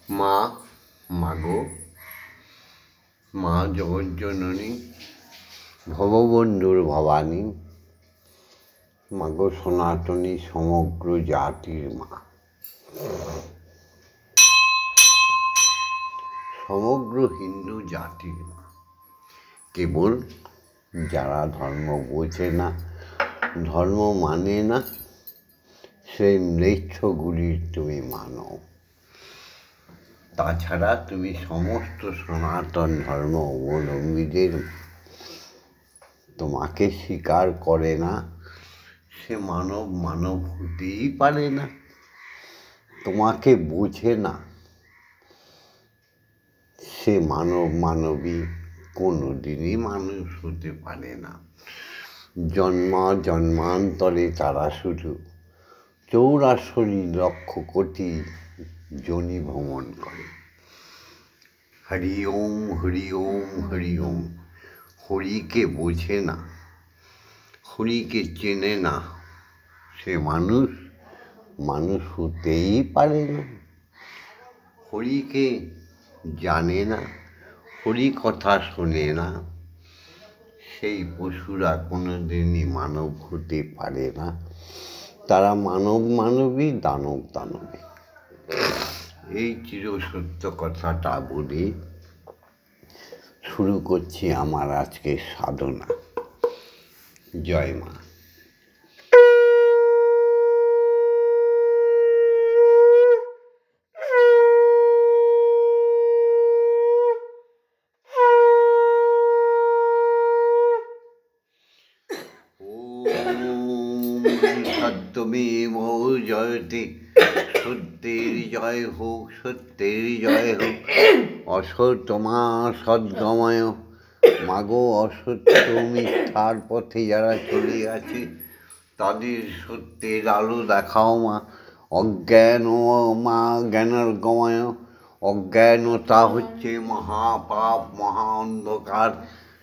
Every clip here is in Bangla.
মা, মাগো, মা জগজ্জননী, ভববন্ধুর ভবানী, মাগো সনাতনী, সমগ্র জাতির মা। সমগ্র হিন্দু জাতির মা। কেবল যারা ধর্ম বোঝে না, ধর্ম মানে না, সেই ম্লেচ্ছগুলির তুমি মানো। তাছাড়া তুমি সমস্ত সনাতন ধর্ম অবলম্বীদের তোমাকে স্বীকার করে না, সে মানব হতেই পারে না। তোমাকে বোঝে না, সে মানবী কোনোদিনই মানুষ হতে পারে না। জন্মান্তরে তারা শুধু 84 লক্ষ কোটি যোনি ভ্রমণ করে। হরি ওম, হরি ওম, হরি ওম। হরিকে বোঝে না, হরিকে চেনে না, সে মানুষ হতেই পারে না। হরিকে জানে না, হরি কথা শোনে না, সেই পশুরা কোনোদিনই মানব হতে পারে না। তারা মানবী, দানবী। এই চিরসত্য কথাটা বলে শুরু করছি আমার আজকের সাধনা। জয় মা। সত্যমেব জয়তে, সত্যের জয় হোক, সত্যের জয় হোক। অসত্যমা সদ্গময়, মাগো অসত্য মিথ্যার পথে যারা চলে আছে তাদের সত্যের আলো দেখাও মা। অজ্ঞান মা জ্ঞানের গময়, অজ্ঞানতা হচ্ছে মহাপাপ, মহা অন্ধকার।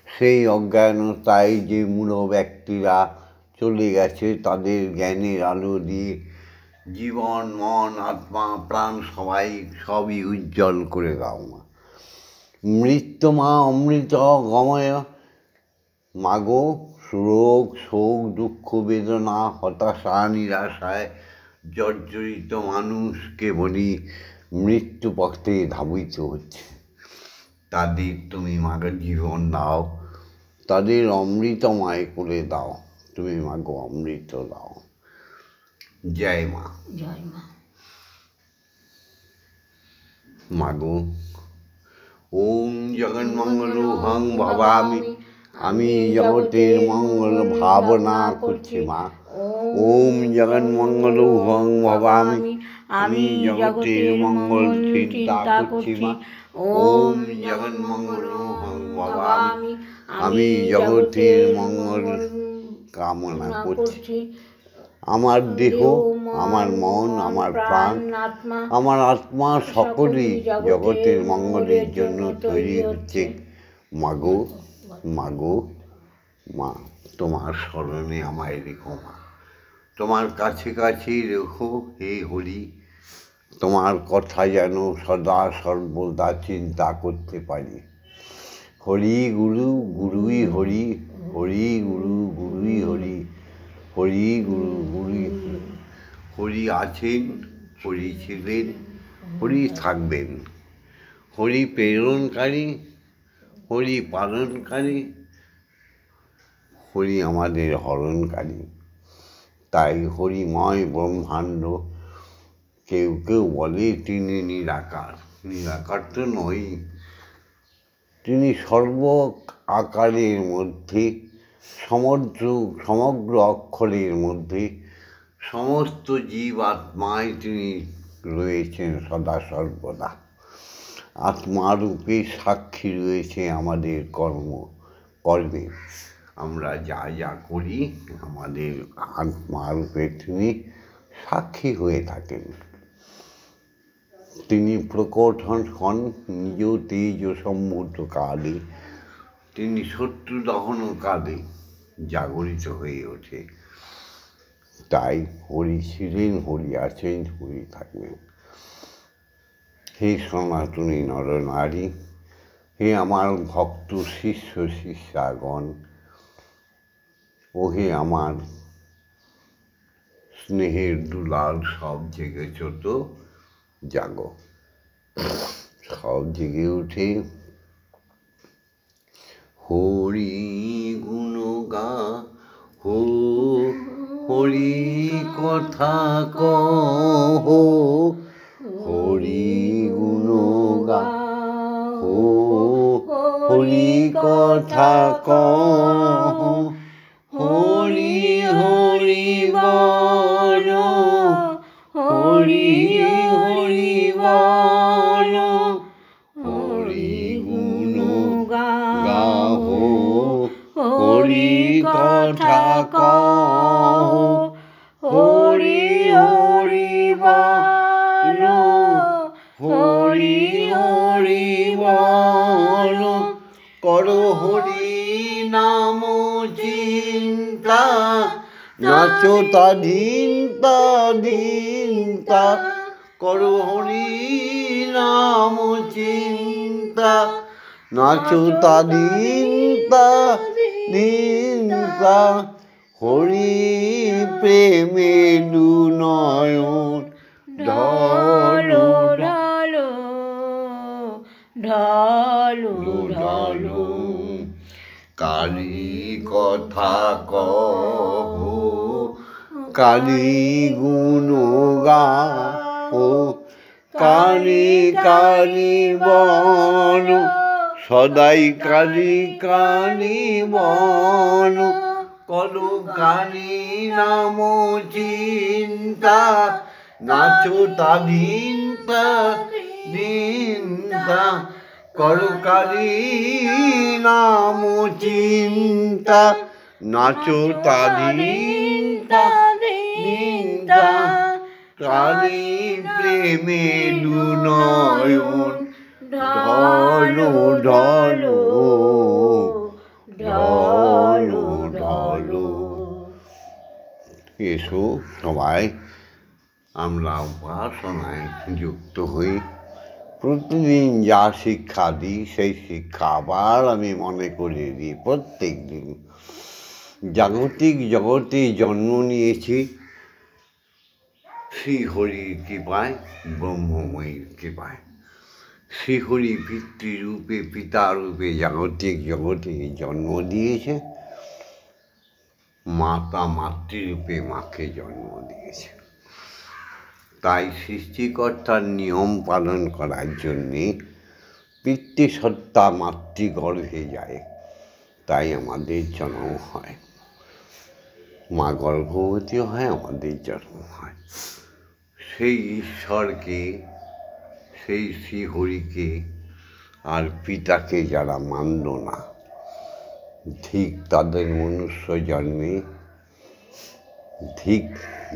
সেই অজ্ঞানতায় যে মূঢ় ব্যক্তিরা চলে গেছে তাদের জ্ঞানের আলো দিয়ে জীবন, মন, আত্মা, প্রাণ সবই উজ্জ্বল করে দাও মা। মৃত্যু মা অমৃত গময়, মাগো রোগ, শোক, দুঃখ, বেদনা, হতাশা, নিরাশায় জর্জরিত মানুষকে বলি মৃত্যু পথে ধাবিত হচ্ছে, তাদের তুমি মাগো জীবন দাও, তাদের অমৃতময় করে দাও। তুমি মাগো অমৃত দাও। জয় মা। জয় মা। মাগো ওম জগন্মঙ্গলহং ভবামি, আমি জগতের মঙ্গল ভাবনা করছি মা। ওম জগন্মঙ্গলহং ভবামি, আমি জগতের মঙ্গল চিন্তা করছি মা। ওম জগন্মঙ্গলহং ভবামি, আমি জগতের মঙ্গল কামনা করছি। আমার দেহ, আমার মন, আমার প্রাণ, আমার আত্মা সকলেই জগতের মঙ্গলের জন্য তৈরি হচ্ছে। মাগো মা, তোমার স্মরণে আমায় রেখো মা। তোমার কাছে রেখো হে হরি। তোমার কথা যেন সদা সর্বদা চিন্তা করতে পারি। হরি গুরু, গুরুই হরি, হরি গুরু, গুরুই হরি, হরি গুরু, গুরুই হরি। হরি আছেন, হরি ছিলেন, হরি থাকবেন। হরি প্রেরণকারী, হরি পালনকারী, হরি আমাদের হরণকারী। তাই হরিময় ব্রহ্মাণ্ড, কেউ বলে তিনি নিরাকার। নিরাকার তো নয়, তিনি সর্ব আকারের মধ্যে, সমগ্র অক্ষরের মধ্যে, সমস্ত জীব আত্মায় তিনি রয়েছেন সদা সর্বদা। আত্মারূপে সাক্ষী রয়েছে আমাদের কর্মে। আমরা যা করি আমাদের আত্মারূপে তিনি সাক্ষী হয়ে থাকেন। তিনি প্রকট হন নিজ তেজ সম্ভূত কালে, তিনি শত্রু দহন কালে জাগরিত হয়ে ওঠে। তাই হরি ছিলেন, হরি আছেন, হরি থাকবেন। হে সনাতনী নরনারী, হে আমার ভক্ত শিষ্য শিষ্যাগণ, ও হে আমার স্নেহের দুলাল, সব জেগেছ তো, জাগো। সব জেগে উঠে হরি গুণ গা, হো হরি কথা কহ, হরি গুণ গা, হো হরি কথা কহ, হরি হরি বল, হরি হরি বল, হরি গুণ গাহো, হরি কথা কহ, হরি হরি বল, হরি হরি বল, করো হরি নাম চিন্তা, নাচো তাধীন তাধীনতা, করো হরি নাম চিন্তা, নাচো তাধীন তাধীনতা, হরি প্রেমে দু নয়ন ঢলো ঢলো ঢলো ঢলো, কালী কথা কহ, কালী গুণ গাও, কালী কালী বল, সদাই কালী কালী বল, করো কালী নাম চিন্তা, নাচো তাধীন তাধীনতা, করো কালী নাম চিন্তা, নাচো তাধীন তাধীনতা, কালী প্রেমে দু নয়ন ঢলো ঢলো ঢলো ঢলো। এসো সবাই আমরা উপাসনায় যুক্ত হই। প্রতিদিন যা শিক্ষা দিই সেই শিক্ষা আবার আমি মনে করিয়ে দিই প্রত্যেক দিন। জাগতিক জগতে জন্ম নিয়েছি শ্রীহরির কৃপায়, ব্রহ্মময়ীর কৃপায়। শ্রীহরি পিতৃরূপে পিতারূপে জাগতিক জগতে জন্ম দিয়েছে, মাতা মাতৃরূপে মাকে জন্ম দিয়েছে। তাই সৃষ্টিকর্তার নিয়ম পালন করার জন্যে পিতৃসত্তা মাতৃগর্ভে যায়, তাই আমাদের জন্ম হয়। মা গর্ভবতী হয়, আমাদের জন্ম হয়। সেই ঈশ্বরকে, সেই শ্রীহরিকে আর পিতাকে যারা মানল না, ঠিক তাদের মনুষ্য জন্মে, ঠিক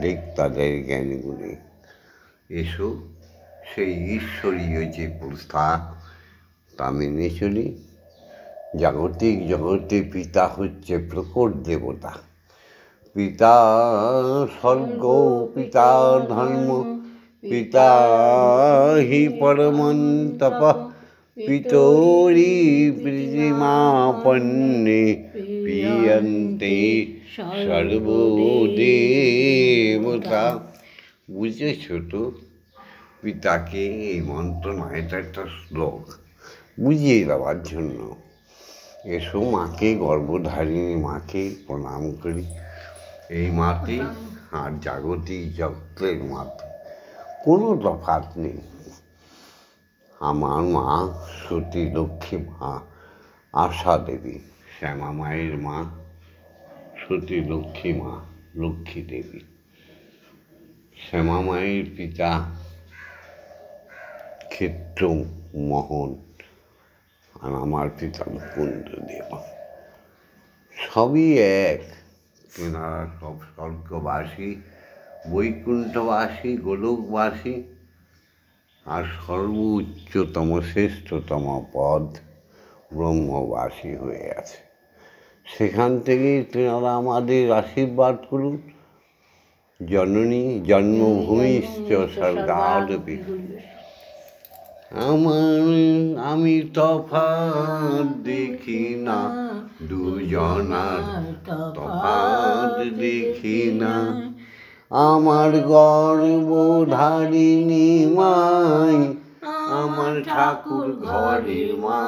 ঠিক তাদের জ্ঞান গুণে। এসো সেই ঈশ্বরীয় যে প্রথা তা মেনে চলি। জাগতিক জগতে পিতা হচ্ছে প্রকট দেবতা। পিতা স্বর্গ, পিতা ধর্ম, পিতা হি পরমং তপঃ, পিতরি পৃথিমাপন্নে পিয়ন্তে সর্বদেবতা। বুঝেছ তো? পিতাকে এই মন্ত্র নয়, এটা একটা শ্লোক বুঝিয়ে দেওয়ার জন্য। এসো মাকে, গর্ভধারিণী মাকে প্রণাম করি। এই মাটি আর জাগতিক জগতের মাটি কোনো তফাৎ নেই। আমার মা সতী লক্ষ্মী মা, আশা দেবী, শ্যামা মায়ের মা, সতী লক্ষ্মী মা, লক্ষ্মী দেবী। শ্যামা মায়ের পিতা ক্ষেত্র মোহন, আর আমার পিতা মুকুন্দদেব। সবই এক, তেনারা সব স্বর্গবাসী, বৈকুণ্ঠবাসী, গোলকবাসী, আর সর্বোচ্চতম শ্রেষ্ঠতম পদ ব্রহ্মবাসী হয়ে আছে। সেখান থেকেই তেনারা আমাদের আশীর্বাদ করুন। জননী জন্মভূমিশ্চ স্বর্গাদপি। আমি তফাৎ দেখি না, দুজনার তফাৎ দেখি না। আমার গর্ভধারিণী মাই, আমার ঠাকুর ঘরের মা,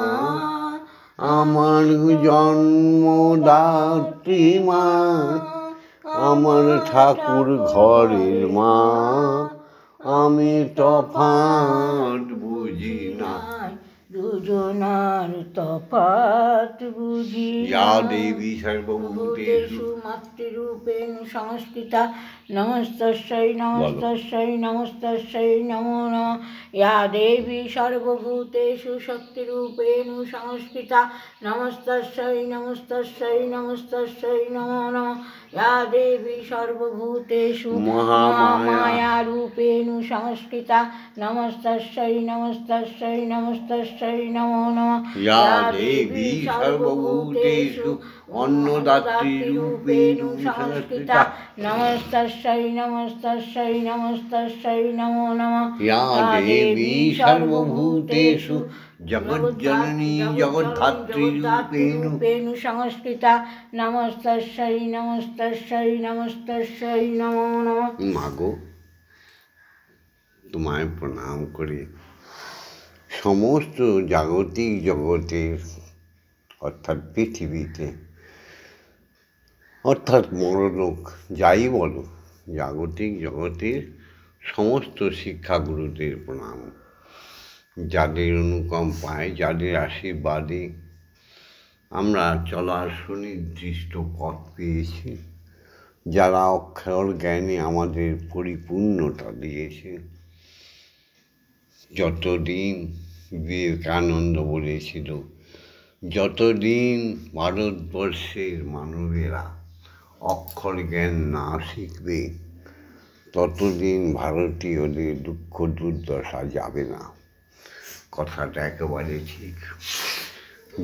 আমার জন্মদাত্রী মা, আমার ঠাকুর ঘরের মা। আমি তফাৎ বুঝি না, দুজনার তফাৎ বুঝি না। ইয়া দেবী সর্বভূতেষু মাতৃরূপেণ সংস্থিতা নমস্তস্যৈ নমস্তস্যৈ নমস্তস্যৈ নমো নমঃ। ইয়া দেবী সর্বভূতেষু শক্তিরূপেণ সংস্থিতা নমস্তস্যৈ নমস্তস্যৈ নমস্তস্যৈ নমো নমঃ। ইয়া দেবী সর্বভূতেষু মহামায়ারূপেণ সংস্থিতা নমস্তস্যৈ নমস্তস্যৈ নমস্তস্যৈ নমো নমঃ। ইয়া দেবী সর্বভূতেষু অন্নদাত্রীরূপেণ সংস্থিতা নমস্তস্যৈ নমস্তস্যৈ নমস্তস্যৈ নমো নমঃ। ইয়া দেবী সর্বভূতেষু জগজ্জননী জগদ্ধাত্রীরূপেণ সংস্থিতা নমস্তস্যৈ নমস্তস্যৈ নমস্তস্যৈ নমো নমঃ। মাগো, তোমায় প্রণাম করি। সমস্ত জাগতিক জগতের অর্থাৎ পৃথিবীতে, অর্থাৎ মরলোক যাই বলো, জাগতিক জগতের সমস্ত শিক্ষাগুরুদের প্রণাম। যাদের অনুকম্পায়, যাদের আশীর্বাদে আমরা চলার সুনির্দিষ্ট পথ পেয়েছি, যারা অক্ষর জ্ঞানে আমাদের পরিপূর্ণতা দিয়েছে। যতদিন বিবেকানন্দ বলেছিল, যতদিন ভারতবর্ষের মানবেরা অক্ষর জ্ঞান না শিখবে, ততদিন ভারতীয়দের দুঃখ দুর্দশা যাবে না। কথাটা একেবারে ঠিক।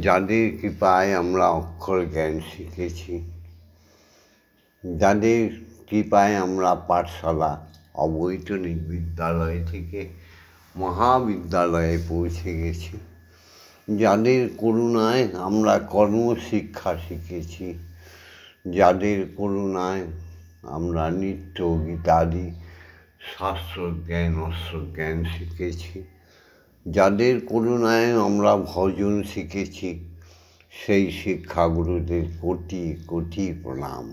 যাদের কৃপায় আমরা অক্ষর জ্ঞান শিখেছি, যাদের কৃপায় আমরা পাঠশালা, অবৈতনিক বিদ্যালয় থেকে মহাবিদ্যালয়ে পৌঁছে গেছি, যাদের করুণায় আমরা কর্মশিক্ষা শিখেছি, যাদের করুণায় আমরা নিত্য গীতাদি শাস্ত্র জ্ঞান, অস্ত্র জ্ঞান শিখেছি, যাদের করুণায় আমরা ভজন শিখেছি, সেই শিক্ষাগুরুদের কোটি কোটি প্রণাম।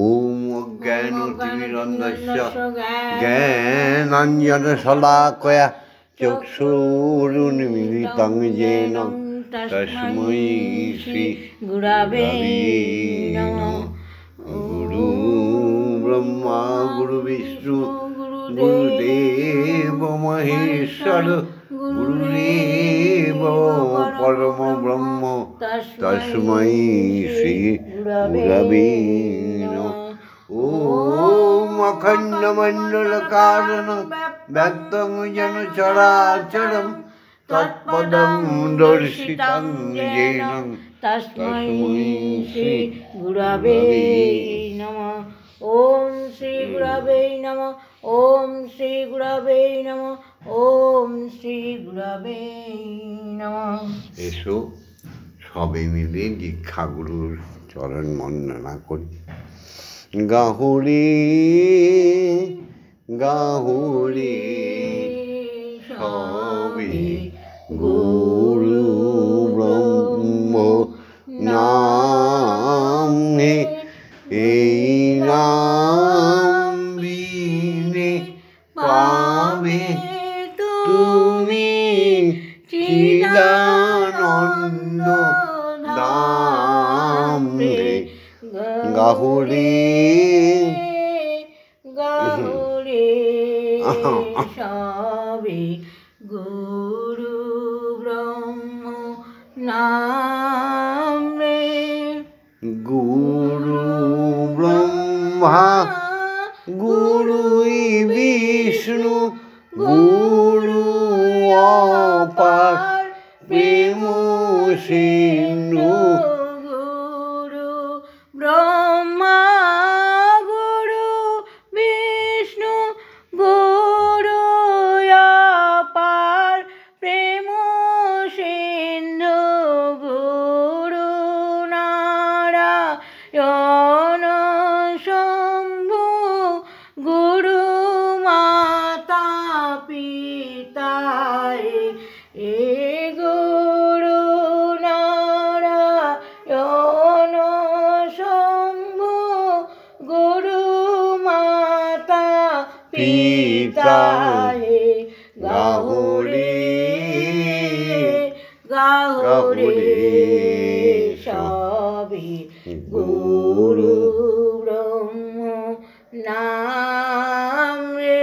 ওম অজ্ঞানতিমিরন্ধস্য জ্ঞানাঞ্জনশলাকয়া চক্ষুরুন্মিলিतं येन তস্मै শ্রী গুরবে নমঃ। গুরু ব্রহ্মা গুরু বিষ্ণু গুরুদেব মহেশ্বর গুরুদেব পরম ব্রহ্ম তস্मै শ্রী গুরবে নমঃ। ওম অখণ্ডমণ্ডলকারণং ব্যক্তং যেন চরাচরং তৎপদং দর্শিতং येन তস্मै শ্রী গুরবে নমঃ। ওম শ্রী গুরবে নমঃ। ওম শ্রী গুরবে নমঃ। ওম শ্রী গুরবে নমঃ। এসো সবে মিলে দীক্ষাগুরুর চরণ বন্দনা করি। গাহুরি গাহুরি সবে গুরু ব্রহ্ম নাম হে, এই নাম বিনে পাবে তুমি চিদানন্দ ধাম হে। গাহুরি গাহুরি সবে গুরু ব্রহ্ম নাম রে। গুরু ব্রহ্মা গুরুই বিষ্ণু গুরু অপার প্রেম সিন্ধু। গুরু ব্রহ্মা গুরু বিষ্ণু গুরু অপার পিতায় এ গুরু নারায়ণ শম্ভু গুরু মাতা পিতায় গাহরে গাহরে সবই গুরু ব্রহ্ম নাম রে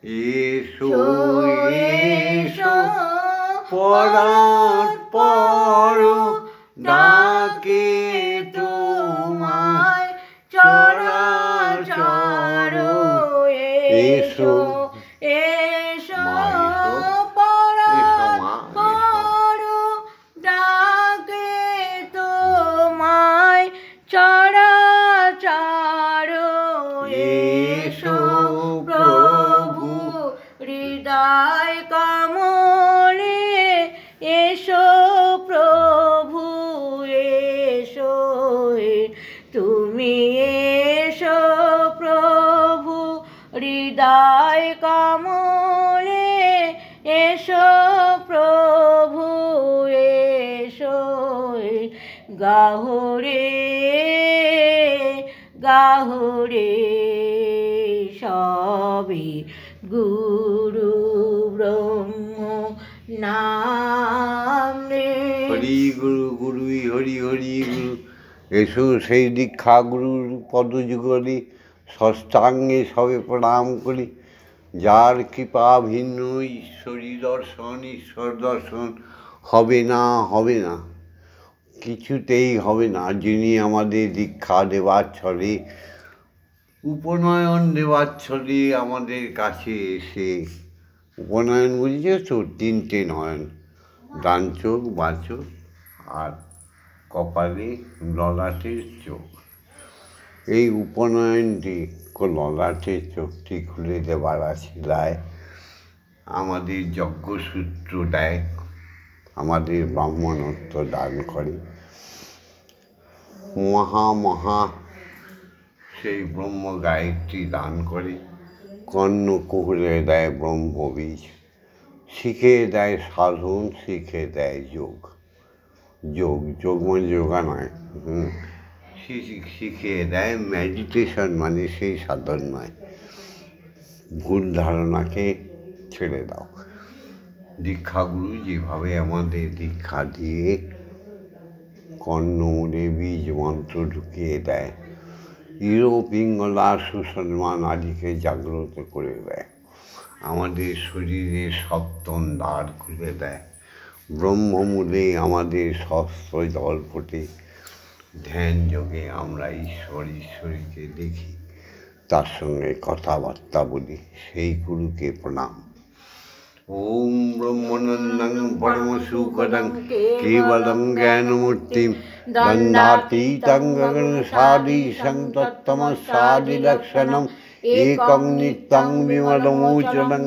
এসো এসো পরাৎ পর ডাকে তোমায় চরাচর এসো এসো পরাৎ পর ডাকে তোমায় চরাচর এসো প্রভু হৃদয় কমলে এসো প্রভু এসো তুমি এসো প্রভু হৃদয় কমলে এসো প্রভু এসো গাহরে গাহরে সবই গুরু ব্রহ্ম নাম রে হরি গুরু গুরুই হরি হরি গুরু এসো সেই দীক্ষা গুরুর পদযুগলে ষষ্ঠাঙ্গে সবে প্রণাম করি যার কৃপা ভিন্ন ঈশ্বরী দর্শন ঈশ্বর দর্শন হবে না কিছুতেই হবে না যিনি আমাদের দীক্ষা দেওয়ার ছলে উপনয়ন দেওয়ার ছলে আমাদের কাছে এসে উপনয়ন বুঝেছ তো তিনটে নয়ন ডান চোখ বাঁ চোখ আর কপালে ললাটের চোখ এই উপনয়নটি ললাটের চোখটি খুলে দেবার আশীলায় আমাদের যজ্ঞসূত্র দেয় আমাদের ব্রাহ্মণত্ব দান করে মহা সেই ব্রহ্ম গায়ত্রী দান করে কর্ণ কুহরে দেয় ব্রহ্মবীজ শিখিয়ে দেয় সাধন শিখিয়ে দেয় যোগ মানে যোগা নয় শিখিয়ে দেয় মেডিটেশন মানে সেই সাধন নয় ভুল ধারণাকে ছেড়ে দাও দীক্ষাগুরু যেভাবে আমাদের দীক্ষা দিয়ে কর্ণমূলে বীজ মন্ত্র ঢুকিয়ে দেয় পিঙ্গলা সুসলমান আদিকে জাগ্রত করে দেয় আমাদের শরীরে সপ্তম দ্বার খুলে দেয় ব্রহ্মমূলে আমাদের সহস্র জল ফোটে ধ্যান যোগে আমরা ঈশ্বরীকে দেখি তার সঙ্গে কথাবার্তা বলি সেই গুরুকে প্রণাম ওম ব্রহ্মনন্দং পরমসুখদং কেবলং জ্ঞানমূর্তিম দণ্ডাতীতং গগনসাদীশং তত্তমসাদিলক্ষণম একং নিত্যং বিমলমোচনং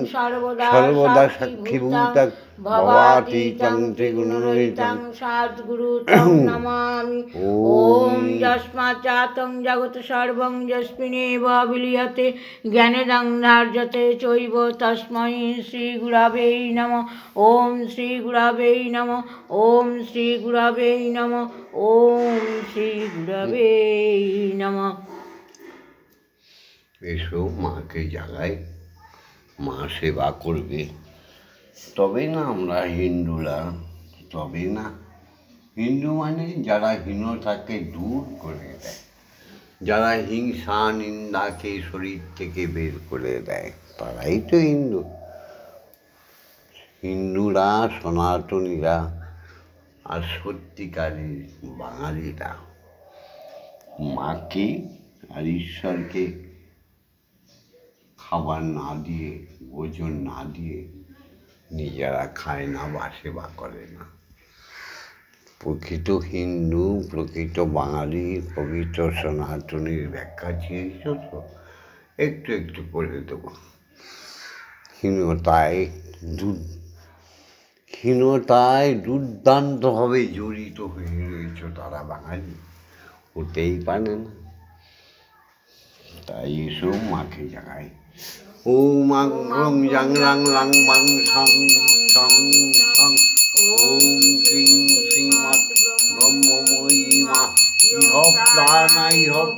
সর্বদা সাক্ষীভূতং ভবাতীতং ত্রিগুণরহিতং সদ্গুরু তং নমামি ওম যস্মাচ্চাতং জগৎ সর্বং যস্মিন্নেব বিলীয়তে জ্ঞানেদং ধার্যতে চৈব তস্मै শ্রী গুরবে নমঃ ওম শ্রী গুরবে নমঃ ওম শ্রী গুরবে নমঃ ওম শ্রী গুরবে নমঃ এসো মাকে জাগাই মা সেবা করবে তবে না আমরা হিন্দুরা তবে না হিন্দু মানে যারা হীনতাকে দূর করে দেয় যারা হিংসা নিন্দাকে শরীর থেকে বের করে দেয় তারাই তো হিন্দুরা সনাতনীরা আর সত্যিকারের বাঙালিরা মাকে আর ঈশ্বরকে খাবার না দিয়ে ওজন না দিয়ে নিজেরা খায় না বা সেবা করে না প্রকৃত হিন্দু প্রকৃত বাঙালি প্রকৃত সনাতনীর ব্যাখ্যা চেয়েছ তো একটু করে দেবো হীনতায় দুর্দান্তভাবে জড়িত হয়ে রয়েছ তারা বাঙালি হতেই পারে না তাই এসব মাকে জাগায় ওম আং রং জাং রাং লাং বাং সং সং সং ওম ক্রিং শ্রীমৎ ব্রহ্মময়ী মা ইহ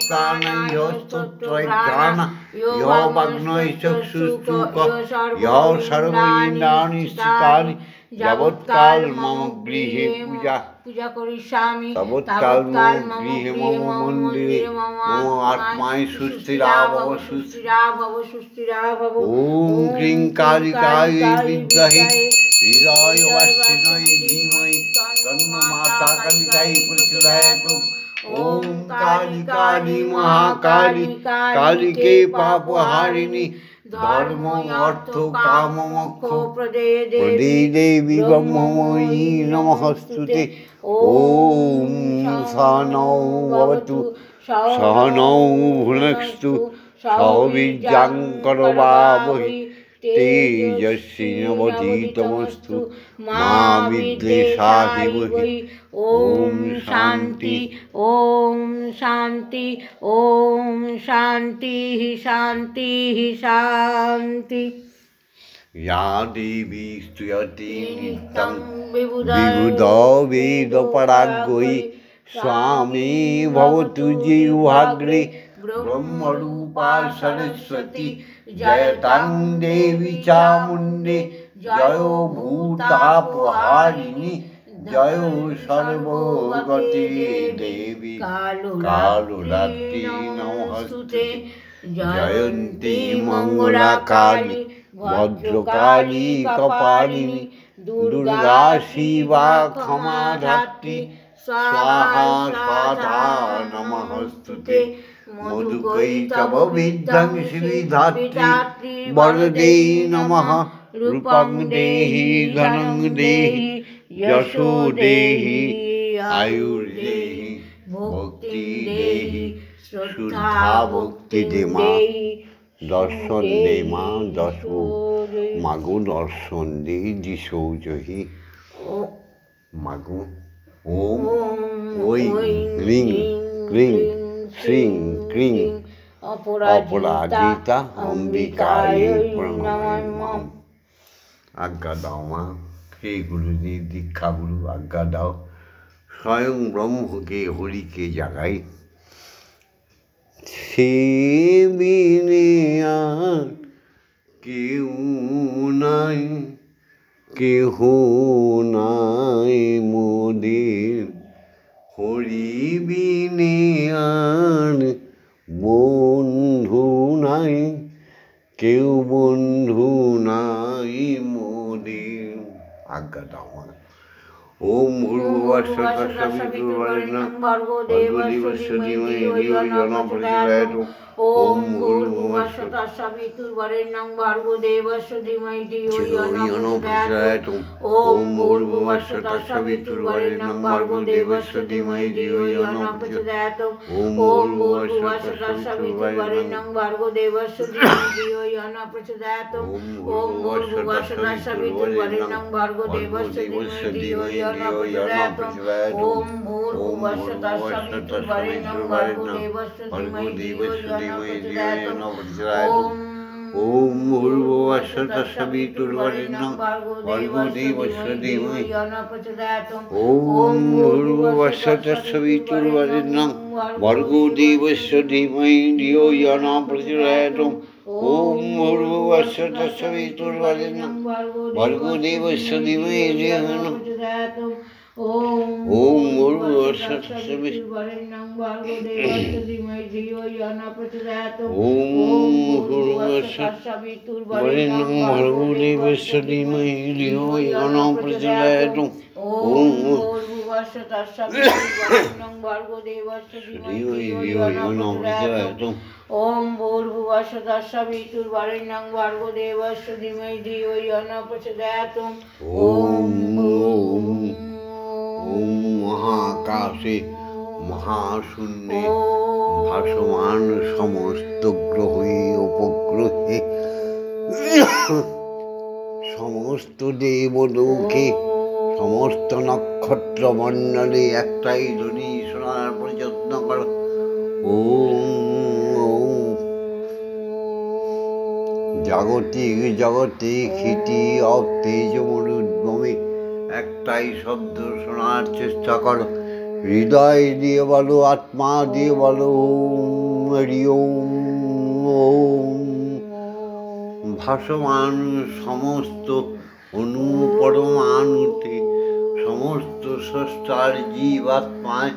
প্রাণ ইহ স্তোত্রয় ঘ্রাণ ইহ বাগ্নয় চক্ষুস্তু ইহ সর্বইন্দ্রাণি স্থিতানি যাবৎকাল মম গৃহে পূজা করিষ্যামি তাবৎকাল মম গৃহে মম মন্দিরে মম আত্মায় সুস্থিরা ভব ওম ক্রিং কালিকায় বিদ্মহে হৃদয় বাসিনয় ধীমহি তন্ন মাতা কালিকায় প্রচোদয়াৎ ওম কালী কালী মহাকালী কালিকে পাপহারিণী ধর্ম অর্থ কাম মোক্ষ প্রদে দেবী ব্রহ্মময়ী নমস্তুতে ওম সহনৌ ভবতু সহনৌ ভুনস্তু সহ বীর্যং করবাবহি তেজস্বিনাবধীতমস্তু মা বিদ্বেষাহিবহি ওম শান্তি ওম শান্তি ওম শান্তি শান্তি শান্তি या देवी स्तुयते नित्यं विबुधौ वेदपराग्यै स्वामी भवतु जिह्वाग्रे ब्रह्मरूपा सरस्वती जयतां देवी चामुण्डे जयो भूतापहारिणी जयो सर्वगते देवी कालरात्रि नमस्ते जयन्ती मङ्गलाकाली भद्रकाली कपालिनी दुर्गा शिवा क्षमा धात्री स्वाहा स्वाहा नमस्तुते मधुकैतव विध्वंसि विधात्री वरदे नमः रूपं देहि धनं देहि यशो देहि आयुर्देहि भक्ति देहि श्रद्धा भक्ति दे माँ दर्शन दे माँ दशो मागो दर्शन दे दिशो जहि मागो ओम ओई ह्रीं क्लीं श्रीं क्रीं अपराजिता अंबिकाय प्रणमामि आज्ञा दाओ माँ हे गुरुजी दीक्षा गुरु आज्ञा दाओ स्वयं ब्रह्म के हरि के जगाई সে বিনে আর কেউ নাই কেহ নাই মোদের হরি বিনে আর বন্ধু নাই কেউ বন্ধু নাই মোদের আজ্ঞা দাও ओम भूर्भुवस्सुः तत्सवितुर्वरेण्यं भर्गो देवस्य धीमहि धियो यो न प्रचोदयात् ओम भूर्भुवस्सुः तत्सवितुर्वरेण्यं भर्गो देवस्य धीमहि धियो यो न प्रचोदयात् ओम भूर्भुवस्सुः तत्सवितुर्वरेण्यं भर्गो देवस्य धीमहि धियो यो न प्रचोदयात् ओम भूर्भुवस्सुः तत्सवितुर्वरेण्यं भर्गो देवस्य धीमहि धियो यो न प्रचोदयात् ओम भूर्भुवस्सुः तत्सवितुर्वरेण्यं भर्गो देवस्य धीमहि धियो यो ओम भूर्भुवस्सुः तत्सवितुर्वरेण्यं भर्गो देवस्य धीमहि धियो यो न प्रचोदयात् ओम भूर्भुवस्सुः तत्सवितुर्वरेण्यं भर्गो देवस्य धीमहि यो न प्रचोदयात् ओम भूर्भुवस्सुः तत्सवितुर्वरेण्यं भर्गो देवस्य धीमहि धियो यो न प्रचोदयात् ओम भूर्भुवस्सुः तत्सवितुर्वरेण्यं भर्गो देवस्य धीमहि धियो न प्रचोदयात् ओम भूर्भुवस्सुः तत्सवितुर्वरेण्यं भर्गो देवस्य धीमहि धियो यो न प्रचोदयात् ओम भूर्भुवस्सुः तत्सवितुर्वरेण्यं भर्गो देवस्य धीमहि धियो यो न प्रचोदयात् ओम भूर्भुवस्सुः तत्सवितुर्वरेण्यं भर्गो देवस्य धीमहि धियो यो न प्रचोदयात् ओम भूर्भुवस्सुः तत्सवितुर्वरेण्यं भर्गो देवस्य धीमहि धियो यो न प्रचोदयात् ओम महाकाशे महाशून्ये भासमान समस्त ग्रहे उपग्रहे समस्त देवलोके समस्त नक्षत्र मंडले एकटाई ध्वनि शोनार प्रयत्न करो ओम জাগতিক জগতে খিটি অতেজ মরুদ্ভূমি একটাই শব্দ শোনার চেষ্টা করো। হৃদয় দিয়ে বলো, আত্মা দিয়ে বলো, ওম হরি ওম। ভাসমান সমস্ত অনু পরমাণুতে, সমস্ত স্রষ্টার জীবাত্মায়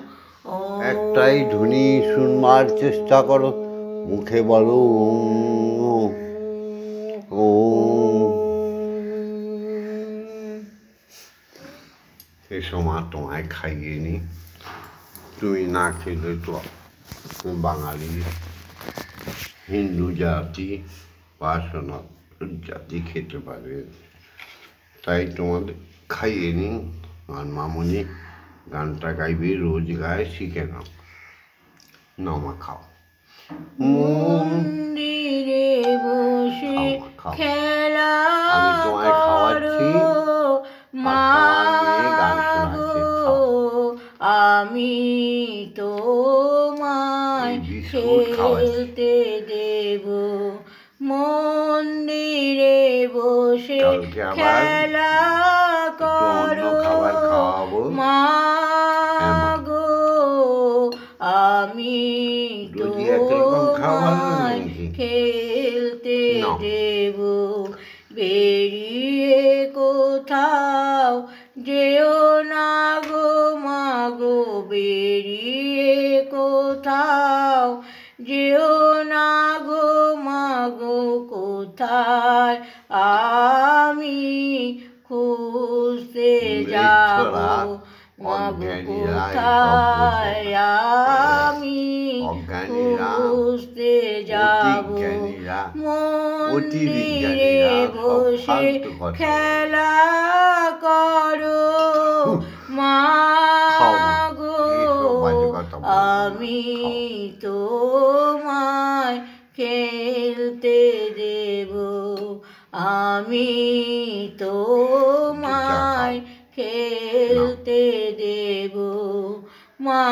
একটাই ধ্বনি শুনবার চেষ্টা করো। মুখে বলো ওম ওম। সে সময় তোমায় খাইয়ে নি, তুমি না খেলে তো বাঙালি হিন্দু জাতি বা সনাতন জাতি খেতে পারবে, তাই তোমাদের খাইয়ে নি। আর মামুনি গানটা গাইবে, রোজ গায়ে শিখে নাও। নামা খাও। মন্দিরে বসে খেলা আমি তোমায় খাওয়াচ্ছি, মা গো, আমি তোমায় খেলতে দেব। মন্দিরে বসে খেলা করো মা গো, আমি তোমায় খেলতে দেব। বেরিয়ে কোথাও যেও না গো মা গো, বেরিয়ে কোথাও যেও না গো মা গো, কোথায় আমি খুঁজতে যাব মা গো, কোথায় আমি খুঁজতে যাব। মন্দিরে বসে খেলা করো মা গো, আমি তোমায় খেলতে দেব। আমি তোমায় খেলতে দেব। মা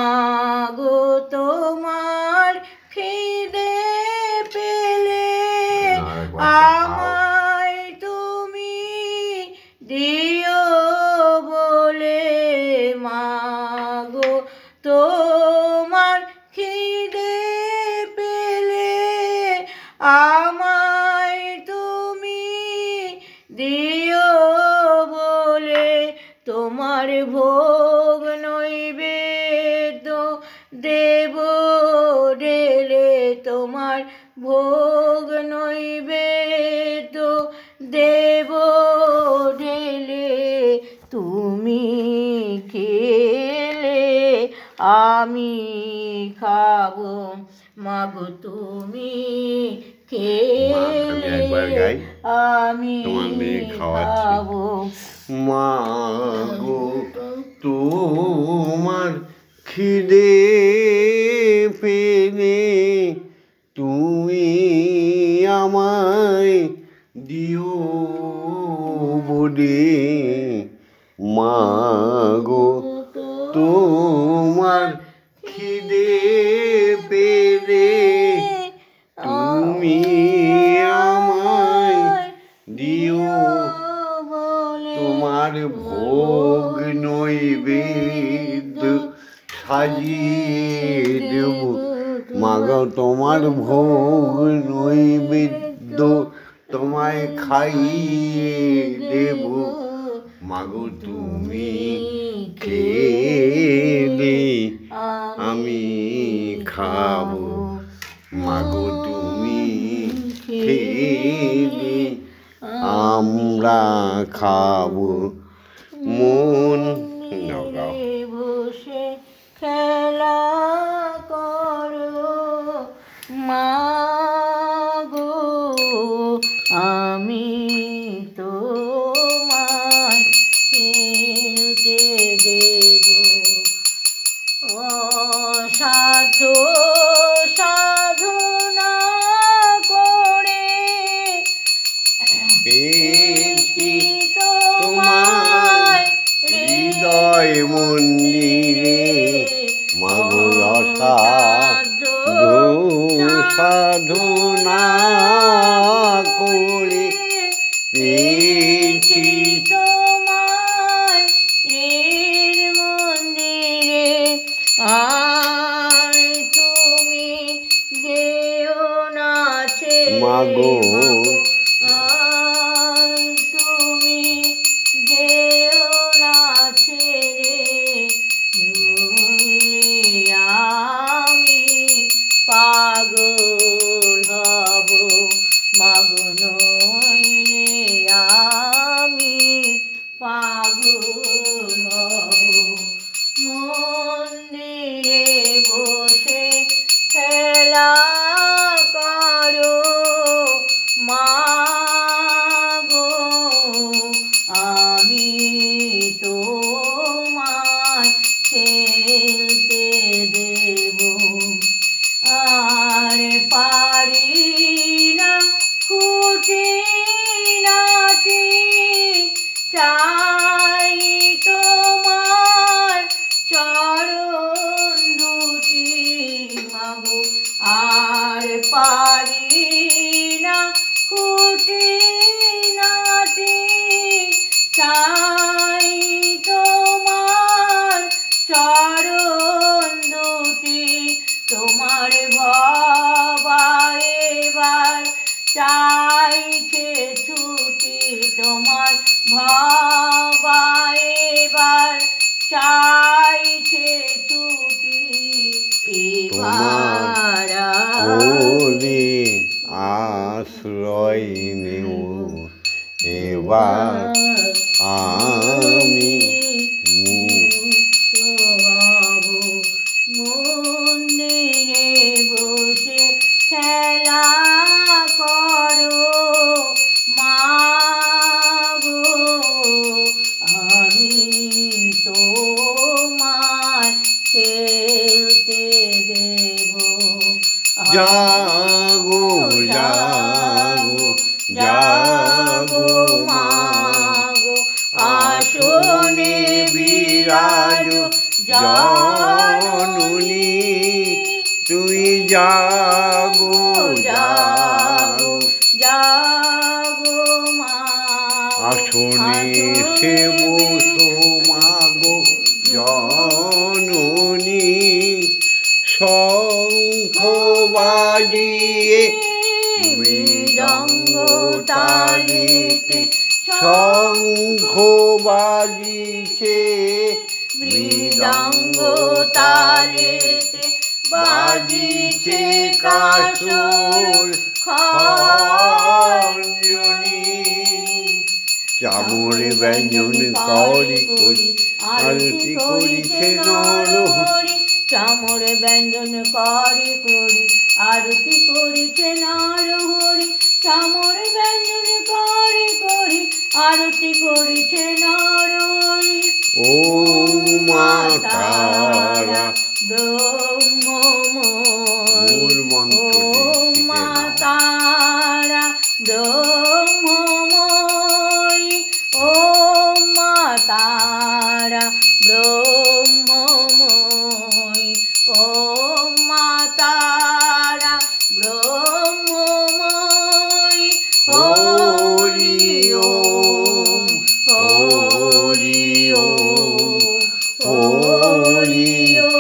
গো, তোমার খিদে পেলে আমায় তুমি দিও বলে। মা গো, তোমার খিদে পেলে আমায় তুমি দিও বলে। তোমার ভোগ নৈবেদ্য দেব ঢেলে, তোমার ভোগ নৈবেদ্য দেব ঢেলে। তুমি খেলে আমি খাবো মা গো, তুমি খেলে আমি খাবো। মা গো, তোমার খিদে পেলে তুমি আমায় দিও বলে। মা গো, তোমার খিদে পেলে তুমি আমায় দিও। তোমার ভোগ নৈবেদ্য সাজিয়ে দেব মা গো, তোমার ভোগ নৈবেদ্য তোমায় খাইয়ে দেব মা গো, তুমি খেলে আমি খাবো মা গো, তুমি খেলে আমরা খাবো। মন বসে খেলা করো মা গো, আমি তোমায় খেলতে দেব। অসাধ্য সাধনা করে পেয়েছি তোমায় হৃদয় মন্দিরে মা গো, চাইছি তোমায় হৃদ মন্দিরে, আর তুমি যেও না ছেড়ে মাগো আর তুমি যেও না ছেড়ে, নইলে আমি পাগল হব মাগো, নইলে আমি পাগল হব। মন্দিরে বসে খেলা করো মাগো, আমি তোমায় খেলতে দেব, আর পারি না খুঁটিনাটি, চাই তোমার চরণ দুটি মাগো, আর পারি না খুঁটিনাটি, চাই তোমার চরণ দুটি। তোমার ভবা এবার চাইছে ছুটি, তোমার ভবা এবার চাইছে ছুটি, এবার ওরে আশ্রয় নেও, এবার আমি মুক্ত হব। মন্দিরে বসে খেলা করো মাগো, আমি তোমায় খেলতে দেব। জাগো জাগো জাগো মাগো, আসনে বিরাজ জননী, তুই জাগো জাগো জাগো মাগো, আসনে সে বসো মাগো জননী, শঙ্খ বাজিয়ে মৃদঙ্গ তালিতে, শঙ্খ বাজিছে মৃদঙ্গ তালেতে, বাজিছে কাসর খঞ্জনি, চামর ব্যঞ্জন করি করি আরতি করিছে নরহরি, চামর ব্যঞ্জন করি করি আরতি করিছে নরহরি, চামর ব্যঞ্জন করি করি আরতি করিছে নরহরি। ও মা তারা ব্রহ্মময়, মূল মন্ত্র ও শিখে মা নাও। তারা ব্রহ্মময়, ও মা তারা ব্রহ্মময়, ও মা তারা ব্রহ্মময়। হরি ওম হরি ওম হরি ওম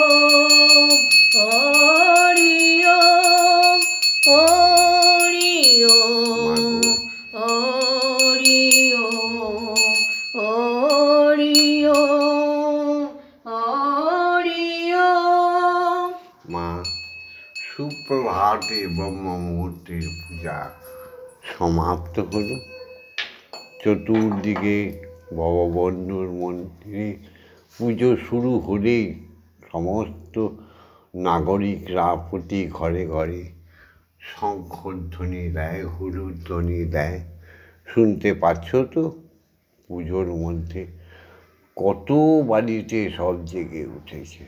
হরি ওম হরি ওম হরি ওম হরি ওম হরি ওম। মা, সুপ্রভাতে ব্রহ্ম মুহূর্তের পূজা সমাপ্ত হলো। চতুর্দিকে ভববন্ধুর মন্দিরে পুজো শুরু হলেই সমস্ত নাগরিকরা প্রতি ঘরে ঘরে শঙ্খধ্বনি দেয়, হুলুধ্বনি দেয়। শুনতে পাচ্ছ তো? পুজোর মধ্যে কত বাড়িতে সব জেগে উঠেছে।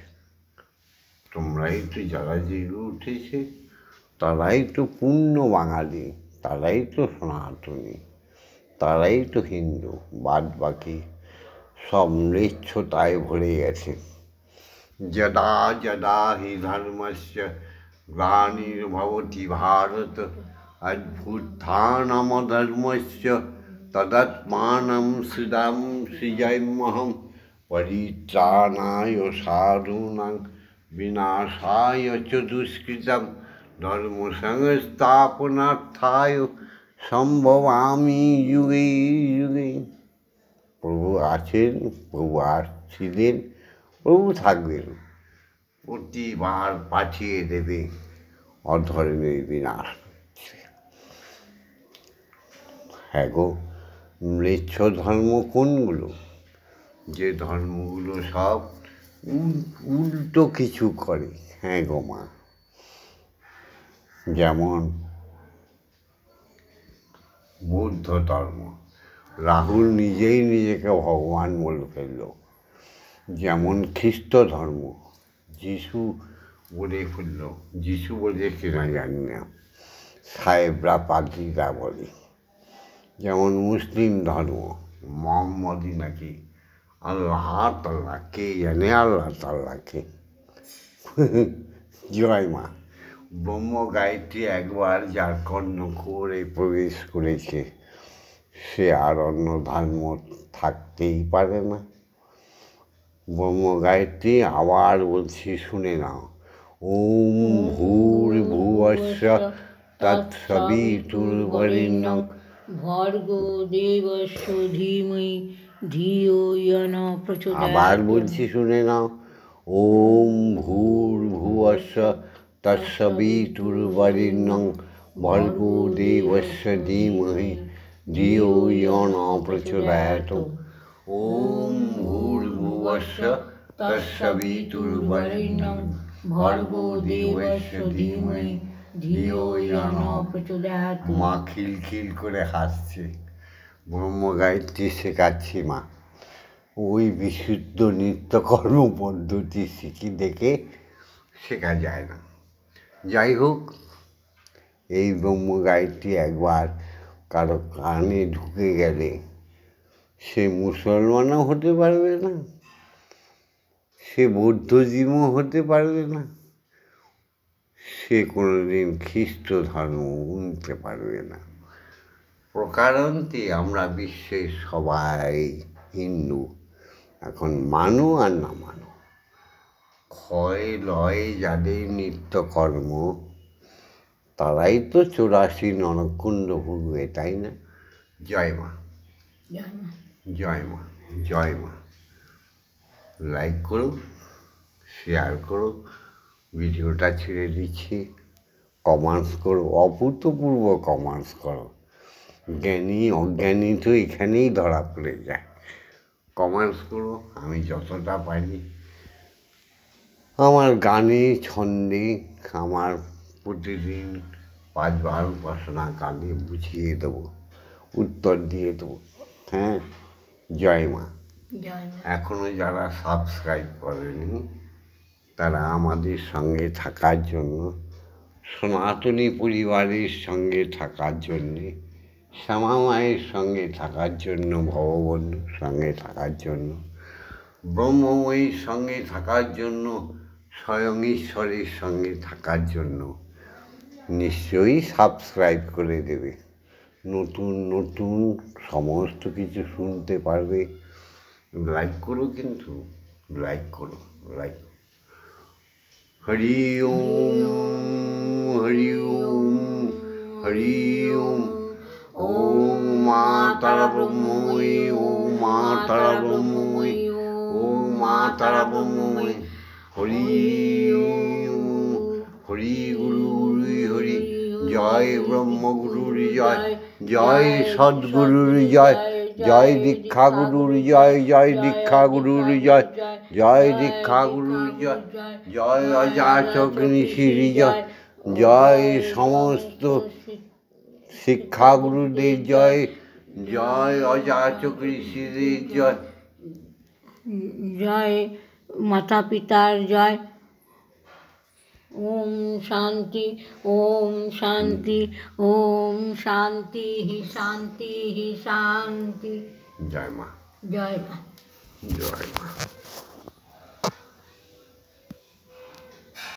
তোমরাই তো, যারা জেগে উঠেছে তারাই তো পূর্ণ বাঙালি, তারাই তো সনাতনী, তারাই তো হিন্দু। বাদ বাকি সব ম্লেচ্ছতায় ভরে গেছে। যদা যদা হি ধর্মস্য গ্লানির্ভবতি ভারত, অভ্যুত্থানমধর্মস্য তদাত্মানম সৃদাম সৃজাম্যহম পরিত্রাণায় সাধূনাং বিনাশায় চ দুষ্কৃতম ধর্ম সংস্থাপনার্থায় সম্ভবামি যুগে যুগে। প্রভু আছেন, প্রভু আসছিলেন, প্রভু থাকবেন, প্রতিবার পাঠিয়ে দেবে অধর্মের বিনাশ। হ্যাঁ গো, ম্লেচ্ছ ধর্ম কোনগুলো? যে ধর্মগুলো সব উল্টো কিছু করে। হ্যাঁ গো মা, যেমন বৌদ্ধ ধর্ম, রাহুল নিজেই নিজেকে ভগবান বলে ফেলল। যেমন খ্রিস্ট ধর্ম, যিশু বলে ফেলল, যিশু বলে কিনা জানি না, সাহেবরা পাদ্রীরা বলে। যেমন মুসলিম ধর্ম, মোহাম্মদই নাকি আল্লাহ তাল্লাহ, কে জানে আল্লাহ তাল্লাহকে। জয় মা। ব্রহ্ম গায়ত্রী একবার যার কর্ণকুহরে প্রবেশ করেছে, সে আর অন্য ধর্ম থাকতেই পারে না। ব্রহ্ম গায়ত্রী আবার বলছি, শুনে নাও। ওম ভূর্ভুবস্য তৎসবিতুর্বরেণ্যং ভর্গো দেবস্য ধীমহি ধিয়ো ইয়ো ন প্রচোদয়াৎ। আবার বলছি, শুনে নাও। ওম ভূর্ভুবস্য তৎসবিতুর্বরেণ্যং ভর্গো দেবস্য ধীমহি ধিয়ো ইয়ো ন প্রচোদয়াৎ। ওম ভূর্ভুবস্য তৎসবিতুর্বরেণ্যং ভর্গো দেবস্য ধীমহি ধিয়ো ইয়ো ন প্রচোদয়াৎ। মা খিলখিল করে হাসছে। ব্রহ্ম গায়ত্রী শেখাচ্ছি মা। ওই বিশুদ্ধ নিত্যকর্ম পদ্ধতি শিখি দেখে শেখা যায় না। যাই হোক, এই ব্রহ্ম গায়ত্রী একবার কারো কানে ঢুকে গেলে সে মুসলমানও হতে পারবে না, সে বৌদ্ধজীবও হতে পারবে না, সে কোনোদিন খ্রিস্ট ধর্ম উনতে পারবে না। প্রকারান্তে আমরা বিশ্বের সবাই হিন্দু। এখন মানো আর না মানো, ক্ষয় লয় যাদের নিত্যকর্ম, তারাই তো 84 নরকুণ্ড ভুগবে, তাই না? জয় মা, জয় মা, জয় মা। লাইক করো, শেয়ার করো, ভিডিওটা ছেড়ে দিচ্ছি। কমেন্টস করো, অভূতপূর্ব কমেন্টস করো। জ্ঞানী অজ্ঞানী তো এখানেই ধরা পড়ে যায়। কমেন্টস করো, আমি যতটা পারি আমার গানে ছন্দে, আমার প্রতিদিন 5 বার উপাসনা কালে বুঝিয়ে দেবো, উত্তর দিয়ে দেবো। হ্যাঁ, জয় মা। এখনও যারা সাবস্ক্রাইব করেনি তারা আমাদের সঙ্গে থাকার জন্য, সনাতনী পরিবারের সঙ্গে থাকার জন্যে, শ্যামা মায়ের সঙ্গে থাকার জন্য, ভগবন্ধুর সঙ্গে থাকার জন্য, ব্রহ্মময়ীর সঙ্গে থাকার জন্য, স্বয়ং ঈশ্বরের সঙ্গে থাকার জন্য নিশ্চয়ই সাবস্ক্রাইব করে দেবে। নতুন নতুন সমস্ত কিছু শুনতে পারবে। লাইক করো, কিন্তু লাইক করো, লাইক। হরি ওম, হরি ওম, হরি ওম। ওম মা তারা ব্রহ্মময়ী, ওম মা তারা ব্রহ্মময়ী, ওম মা তারা ব্রহ্মময়ী। হরি ওম, হরি গুরু হরি হরি। জয় ব্রহ্মগুরুর জয়, জয় সদ্গুরুর জয়, জয় দীক্ষা গুরুর জয়, জয় দীক্ষা গুরুর জয়, জয় দীক্ষা গুরুর জয়, জয় অযাচক ঋষির জয়, জয় সমস্ত শিক্ষাগুরুদের জয়, জয় অযাচক ঋষিদের জয়, জয় মাতা পিতার জয়। ওম শান্তি, ওম শান্তি, ওম শান্তি শান্তি শান্তি। জয় মা, জয় মা, জয় মা।